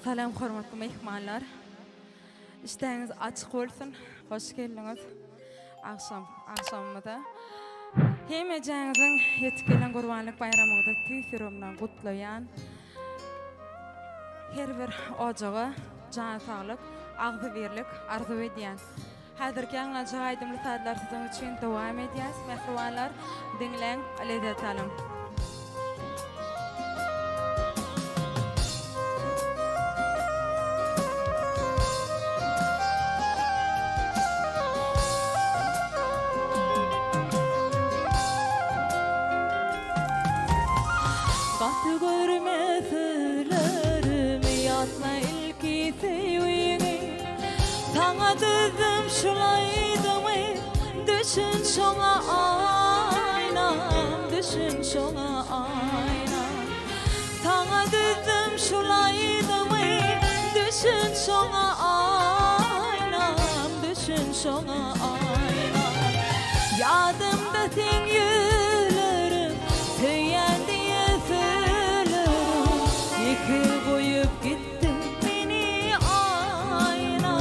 Salam hormatly mehmanlar. İşteňiz açyk bolsun. Hoş geldiniz. Akşamda. Hemejaňyzyň ýetip gelen Gurbanlyk bayramyny tüýsürümden gutlaýan her bir ojaga jan saglyk, agzy berlik arzu edýän. Häzirki aýdymly saatlar siziň üçin dowam edýäs. Mehribanlar, diňleň, lezzet alın. Batı görmezlerimi yatma ilki sevgini Sana düzdüm şulaydımı düşün şona aynam düşün şona aynam Sana düzdüm şulaydımı düşün şona aynam düşün şona aynam Yadımda sen yülerim tüyendi yıkı boyup gittin beni ayna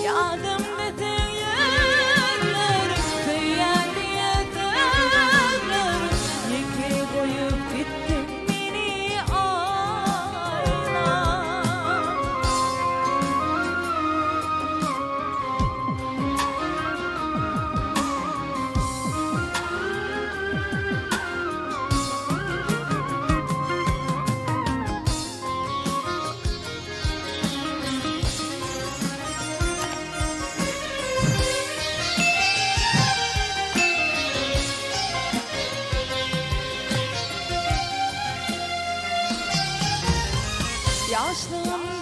Yadımda sen yerlerim tüyendi yeterlerim Yıkı boyup gittin beni ayna Yaşlığım